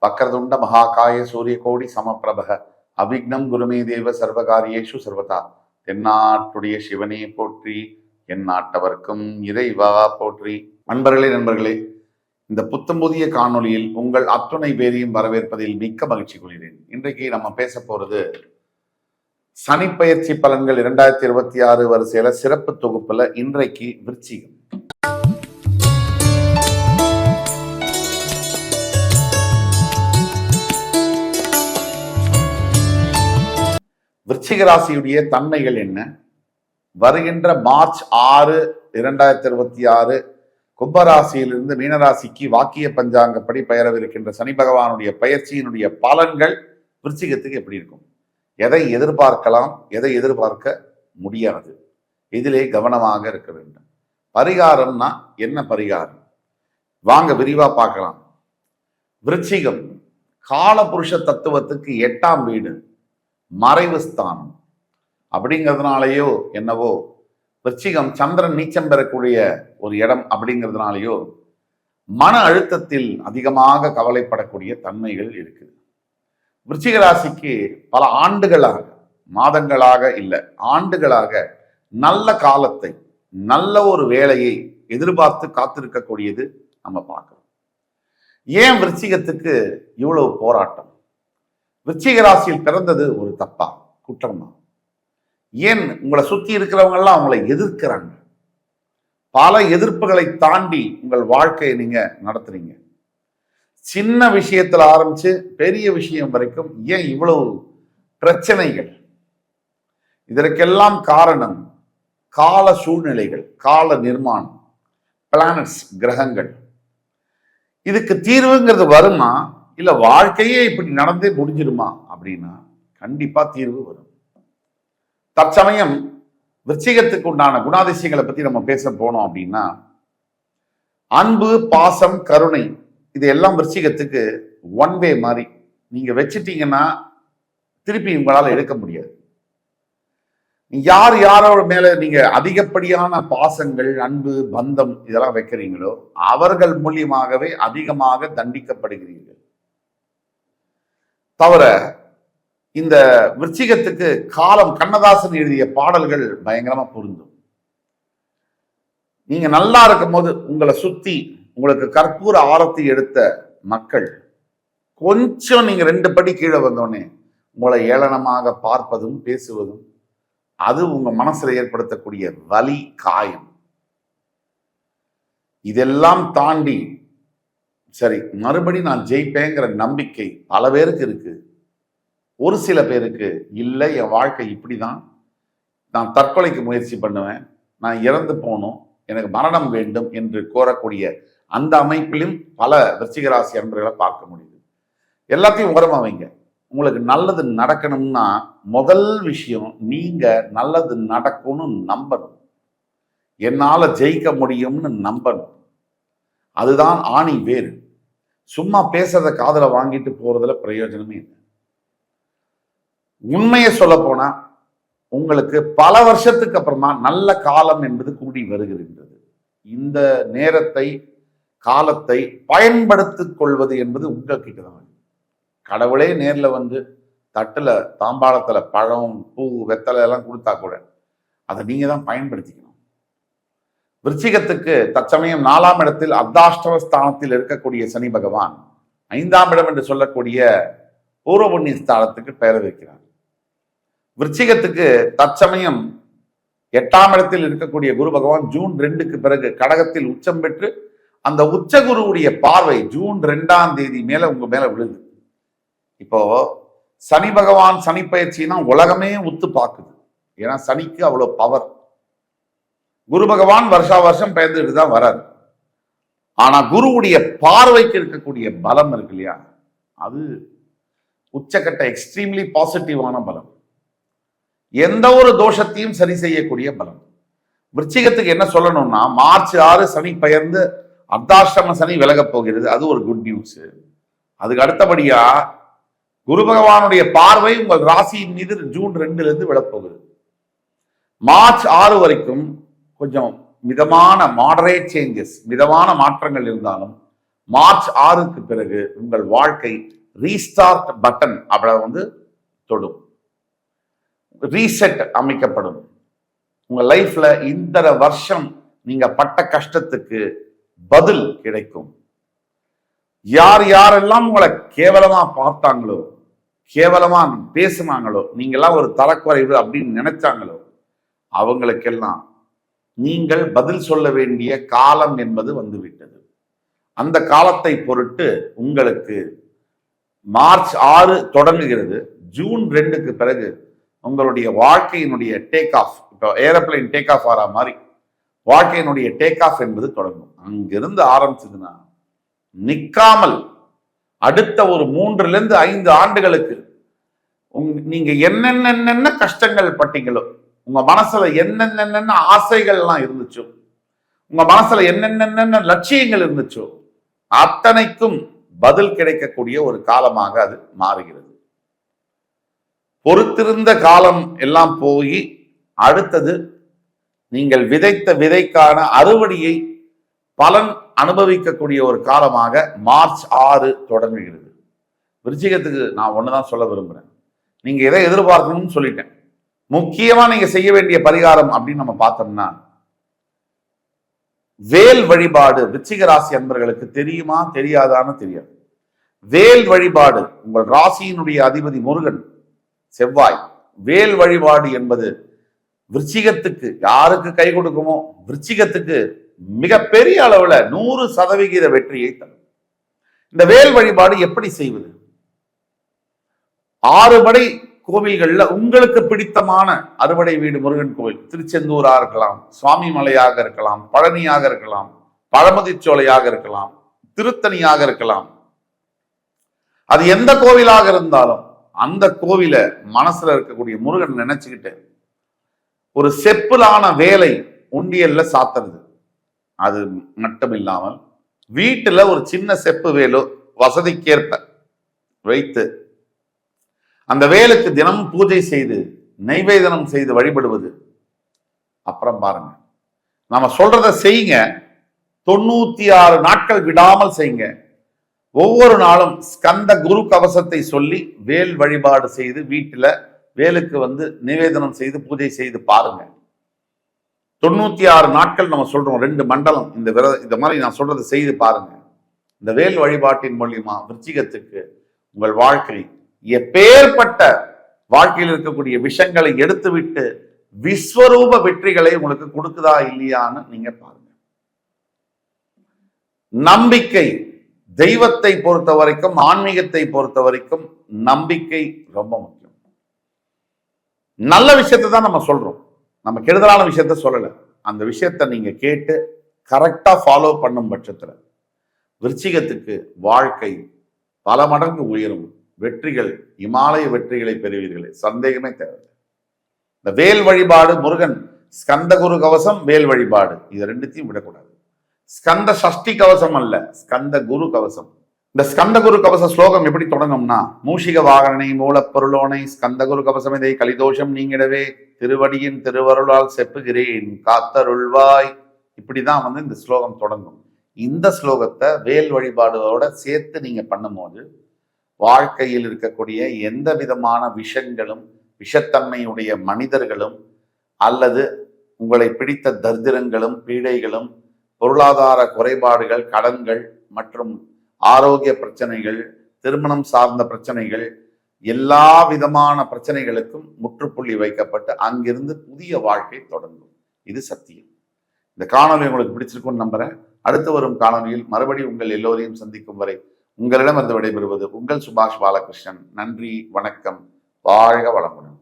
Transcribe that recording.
வக்கரதுண்ட மகாகாய சூரியகோடி சமப்பிரபக அவிக்னம் குருமே தேவ சர்வகாரியேஷு சர்வதா. தென்னாட்டுடைய சிவனே போற்றி, என் நாட்டவர்க்கும் இறைவா போற்றி. நண்பர்களே, இந்த புத்தம் புதிய காணொலியில் உங்கள் அத்துணை பேரையும் வரவேற்பதில் மிக்க மகிழ்ச்சி கொள்கிறேன். இன்றைக்கு நம்ம பேச போறது சனிப்பெயர்ச்சி பலன்கள் 2026 வரிசையில சிறப்பு தொகுப்புல இன்றைக்கு விருச்சிகம். விருச்சிக ராசியுடைய தன்மைகள் என்ன? வருகின்ற மார்ச் 6, 2026 கும்பராசியிலிருந்து மீனராசிக்கு வாக்கிய பஞ்சாங்கப்படி பெயரவிருக்கின்ற சனி பகவானுடைய பயிற்சியினுடைய பலன்கள் விருச்சிகத்துக்கு எப்படி இருக்கும்? எதை எதிர்பார்க்கலாம், எதை எதிர்பார்க்க முடியாது, இதிலே கவனமாக இருக்க வேண்டும். பரிகாரம்னா என்ன பரிகாரம்? வாங்க விரிவா பார்க்கலாம். விருச்சிகம் காலபுருஷ தத்துவத்துக்கு 8ஆம் வீடு, மறைவு ஸ்தானம். அப்படிங்கிறதுனாலயோ என்னவோ விருச்சிகம் சந்திரன் நீச்சம் பெறக்கூடிய ஒரு இடம் அப்படிங்கிறதுனாலயோ மன அழுத்தத்தில் அதிகமாக கவலைப்படக்கூடிய தன்மைகள் இருக்குது. விருச்சிக ராசிக்கு பல ஆண்டுகளாக, மாதங்களாக இல்லை ஆண்டுகளாக நல்ல காலத்தை, நல்ல ஒரு வேலையை எதிர்பார்த்து காத்திருக்கக்கூடியது நம்ம பார்க்கிறோம். ஏன் விருச்சிகத்துக்கு இவ்வளவு போராட்டம்? விருச்சிக ராசியில் பிறந்தது ஒரு தப்பா, குற்றமா? ஏன் உங்களை சுத்தி இருக்கிறவங்க எல்லாம் அவங்களை எதிர்க்கிறாங்க? பல எதிர்ப்புகளை தாண்டி உங்கள் வாழ்க்கையை நீங்க நடத்துறீங்க. சின்ன விஷயத்துல ஆரம்பிச்சு பெரிய விஷயம் வரைக்கும் ஏன் இவ்வளவு பிரச்சனைகள்? இதற்கெல்லாம் காரணம் கால சூழ்நிலைகள், கால நிர்மாணம், பிளானட்ஸ், கிரகங்கள். இதுக்கு தீர்வுங்கிறது வருமா, இல்ல வாழ்க்கையே இப்படி நடந்தே முடிஞ்சிருமா அப்படின்னா கண்டிப்பா தீர்வு வரும். தற்சமயம் விருச்சிகத்துக்கு உண்டான குணாதிசயங்களை பத்தி நம்ம பேச போனோம் அப்படின்னா, அன்பு, பாசம், கருணை, இது எல்லாம் விருச்சிகத்துக்கு ஒன் வே மாதிரி. நீங்க வச்சுட்டீங்கன்னா திருப்பி உங்களால் எடுக்க முடியாது. யார் யாரோட மேல நீங்க அதிகப்படியான பாசங்கள், அன்பு, பந்தம் இதெல்லாம் வைக்கிறீங்களோ அவர்கள் மூலியமாகவே அதிகமாக தண்டிக்கப்படுகிறீர்கள். தவிர இந்த விருச்சிகத்துக்கு காலம், கண்ணதாசன் எழுதிய பாடல்கள் பயங்கரமா பொருந்தும். நீங்க நல்லா இருக்கும் போது உங்களை சுத்தி உங்களுக்கு கற்பூர ஆரத்தி எடுத்த மக்கள் கொஞ்சம் நீங்க 2 படி கீழே வந்தோடனே உங்களை ஏளனமாக பார்ப்பதும் பேசுவதும், அது உங்க மனசுல ஏற்படுத்தக்கூடிய வலி, காயம். இதெல்லாம் தாண்டி சரி மறுபடி நான் ஜெயிப்பேங்கிற நம்பிக்கை பல பேருக்கு இருக்கு. ஒரு சில பேருக்கு இல்லை, என் வாழ்க்கை இப்படிதான், நான் தற்கொலைக்கு முயற்சி பண்ணுவேன், நான் இறந்து போகணும், எனக்கு மரணம் வேண்டும் என்று கோரக்கூடிய அந்த அமைப்பிலும் பல விருச்சிக ராசி அன்பர்களை பார்க்க முடியுது. எல்லாத்தையும் ஓரமா வைங்க. உங்களுக்கு நல்லது நடக்கணும்னா முதல் விஷயம், நீங்க நல்லது நடக்கும்னு நம்பணும். என்னால ஜெயிக்க முடியும்னு நம்பணும். அதுதான் ஆணி வேறு. சும்மா பேசுறத காதுல வாங்கிட்டு போறதுல பிரயோஜனமே இல்லை. உண்மையை சொல்ல போனா உங்களுக்கு பல வருஷத்துக்கு அப்புறமா நல்ல காலம் என்பது கூடி வருகின்றது. இந்த நேரத்தை, காலத்தை பயன்படுத்திக் கொள்வது என்பது உங்ககிட்ட தான். கடவுளே நேர்ல வந்து தட்டுல, தாம்பாளத்துல பழம், பூ, வெத்தலை எல்லாம் கொடுத்தா கூட அதை நீங்க தான் பயன்படுத்திக்கணும். விருச்சிகத்துக்கு தற்சமயம் 4ஆம் இடத்தில் அர்த்தாஷ்டம ஸ்தானத்தில் இருக்கக்கூடிய சனி பகவான் 5ஆம் இடம் என்று சொல்லக்கூடிய பூர்வ புண்ணிய ஸ்தானத்துக்கு பெயர் வைக்கிறார். விருச்சிகத்துக்கு தற்சமயம் 8ஆம் இடத்தில் இருக்கக்கூடிய குரு பகவான் ஜூன் 2க்கு பிறகு கடகத்தில் உச்சம் பெற்று அந்த உச்ச குருவுடைய பார்வை ஜூன் 2ஆம் தேதி மேல உங்க மேல விழுது. இப்போ சனி பகவான் சனி பயிற்சினா உலகமே உத்து பார்க்குது. ஏன்னா சனிக்கு அவ்வளவு பவர். குரு பகவான் வருஷா வருஷம் பெயர்ந்துட்டு தான் வராது. ஆனா குருவுடைய பார்வைக்கு இருக்கக்கூடிய பலம் இருக்கு இல்லையா, அது உச்சக்கட்ட எக்ஸ்ட்ரீம்லி பாசிட்டிவான பலம். எந்த ஒரு தோஷத்தையும் சரி செய்யக்கூடிய பலம். விருச்சிகத்துக்கு என்ன சொல்லணும்னா, மார்ச் 6 சனி பெயர்ந்து அர்த்தாஷ்டம சனி விலகப் போகிறது. அது ஒரு குட் நியூஸ். அதுக்கு அடுத்தபடியா குரு பகவானுடைய பார்வை உங்கள் ராசியின் மீது ஜூன் 2லிருந்து விழப்போகுது. மார்ச் 6 வரைக்கும் கொஞ்சம் மிதமான மாடரேட் சேஞ்சஸ், மிதமான மாற்றங்கள் இருந்தாலும் மார்ச் 6க்கு பிறகு உங்கள் வாழ்க்கை ரீஸ்டார்ட் பட்டன் அப்படி தொடும், ரீசெட் அமைக்கப்படும். உங்க லைஃப்ல இந்த வருஷம் நீங்க பட்ட கஷ்டத்துக்கு பதில் கிடைக்கும். யார் யாரெல்லாம் உங்களை கேவலமா பார்த்தாங்களோ, கேவலமா பேசுனாங்களோ, நீங்கெல்லாம் ஒரு தரக்குறைவு அப்படின்னு நினைச்சாங்களோ, அவங்களுக்கெல்லாம் நீங்கள் பதில் சொல்ல வேண்டிய காலம் என்பது வந்துவிட்டது. அந்த காலத்தை பொருட்டு உங்களுக்கு மார்ச் 6 தொடங்குகிறது. ஜூன் 2க்கு பிறகு உங்களுடைய வாழ்க்கையினுடைய டேக் ஆஃப், இப்போ ஏரோப்ளைன் டேக் ஆஃப் ஆற மாதிரி வாழ்க்கையினுடைய டேக் ஆஃப் என்பது தொடங்கும். அங்கிருந்து ஆரம்பிச்சதுன்னா நிக்காமல் அடுத்த ஒரு 3-5 ஆண்டுகளுக்கு நீங்க என்னென்ன கஷ்டங்கள் பட்டீங்களோ, உங்க மனசுல என்னென்ன ஆசைகள்லாம் இருந்துச்சோ, உங்க மனசுல என்னென்ன லட்சியங்கள் இருந்துச்சோ, அத்தனைக்கும் பதில் கிடைக்கக்கூடிய ஒரு காலமாக அது மாறுகிறது. பொறுத்திருந்த காலம் எல்லாம் போய் அடுத்தது நீங்கள் விதைத்த விதைக்கான அறுவடையை பலன் அனுபவிக்கக்கூடிய ஒரு காலமாக மார்ச் 6 தொடங்குகிறது. விருச்சிகத்துக்கு நான் ஒண்ணுதான் சொல்ல விரும்புறேன். நீங்க எதை எதிர்பார்க்கணும்னு சொல்லிட்டேன். முக்கியமா நீங்க செய்ய வேண்டிய பரிகாரம் அப்படின்னு நம்ம பார்த்தோம்னா, வேல் வழிபாடு. விருச்சிக ராசி அன்பர்களுக்கு தெரியுமா தெரியாதான்னு தெரியாது. வேல் வழிபாடு, உங்கள் ராசியினுடைய அதிபதி முருகன் செவ்வாய். வேல் வழிபாடு என்பது விருச்சிகத்துக்கு யாருக்கு கை கொடுக்குமோ, விருச்சிகத்துக்கு மிகப்பெரிய அளவுல 100% வெற்றியை தரும். இந்த வேல் வழிபாடு எப்படி செய்வது? 6 படை கோவில்கள்ல உங்களுக்கு பிடித்தமான அறுபடை வீடு முருகன் கோவில், திருச்செந்தூரா இருக்கலாம், சுவாமி மலையாக இருக்கலாம், பழனியாக இருக்கலாம், பழமுதிர்ச்சோலையாக இருக்கலாம், திருத்தணியாக இருக்கலாம். அது எந்த கோவிலாக இருந்தாலும் அந்த கோவில மனசுல இருக்கக்கூடிய முருகன் நினைச்சுக்கிட்டு ஒரு செப்புலான வேலை உண்டியல்ல சாத்துறது. அது மட்டும் இல்லாமல் வீட்டுல ஒரு சின்ன செப்பு வேலோ வசதிக்கேற்ப வைத்து அந்த வேலுக்கு தினமும் பூஜை செய்து நைவேதனம் செய்து வழிபடுவது. அப்புறம் பாருங்க, நாம சொல்றத செய்யுங்க. 96 நாட்கள் விடாமல் செய்யுங்க. ஒவ்வொரு நாளும் ஸ்கந்த குரு கவசத்தை சொல்லி வேல் வழிபாடு செய்து வீட்டுல வேலுக்கு நிவேதனம் செய்து பூஜை செய்து பாருங்க. 96 நாட்கள் நம்ம சொல்றோம், 2 மண்டலம் இந்த மாதிரி நான் சொல்றதை செய்து பாருங்க. இந்த வேல் வழிபாட்டின் மூலியமா விருச்சிகத்துக்கு உங்கள் வாழ்க்கை எப்பேற்பட்ட வாழ்க்கையில் இருக்கக்கூடிய விஷயங்களை எடுத்துவிட்டு விஸ்வரூப வெற்றிகளை உங்களுக்கு கொடுக்குதா இல்லையான்னு நீங்க பாருங்க. நம்பிக்கை, தெய்வத்தை பொறுத்த வரைக்கும், ஆன்மீகத்தை பொறுத்த வரைக்கும் நம்பிக்கை ரொம்ப முக்கியம். நல்ல விஷயத்தை தான் நம்ம சொல்றோம், நம்ம கெடுதலான விஷயத்த சொல்லல. அந்த விஷயத்த நீங்க கேட்டு கரெக்டா ஃபாலோ பண்ணும் பட்சத்துல விருச்சிகத்துக்கு வாழ்க்கை பல மடங்கு உயரும். வெற்றிகள், இமாலய வெற்றிகளை பெறுவீர்களே, சந்தேகமே தேவையில்லை. இந்த வேல் வழிபாடு, முருகன் ஸ்கந்த குரு கவசம், வேல் வழிபாடு, இது ரெண்டுத்தையும் விடக்கூடாது. ஸ்கந்த சஷ்டி கவசம் அல்ல, ஸ்கந்த குரு கவசம். இந்த ஸ்கந்த குரு கவச ஸ்லோகம் எப்படி தொடங்கும்னா, மூஷிக வாகனனை மூலப்பொருளோனை ஸ்கந்த குரு கவசம் இதை கலிதோஷம் நீங்கிடவே திருவடியின் திருவருளால் செப்புகிறேன் காத்தருள்வாய். இப்படிதான் இந்த ஸ்லோகம் தொடங்கும். இந்த ஸ்லோகத்தை வேல் வழிபாடோட சேர்த்து நீங்க பண்ணும்போது வாழ்க்கையில் இருக்கக்கூடிய எந்த விதமான விஷங்களும், விஷத்தன்மையுடைய மனிதர்களும் அல்லது உங்களை பிடித்த தரித்திரங்களும் பீடைகளும், பொருளாதார குறைபாடுகள், கடன்கள் மற்றும் ஆரோக்கிய பிரச்சனைகள், திருமணம் சார்ந்த பிரச்சனைகள், எல்லா விதமான பிரச்சனைகளுக்கும் முற்றுப்புள்ளி வைக்கப்பட்டு அங்கிருந்து புதிய வாழ்க்கை தொடங்கும். இது சத்தியம். இந்த காணொலி உங்களுக்கு பிடிச்சிருக்கும்னு நம்புறேன். அடுத்து வரும் காணொலியில் மறுபடியும் உங்கள் எல்லோரையும் சந்திக்கும் வரை உங்களிடம் இருந்து விடைபெறுவது உங்கள் சுபாஷ் பாலகிருஷ்ணன். நன்றி, வணக்கம், வாழ்க வளமுடன்.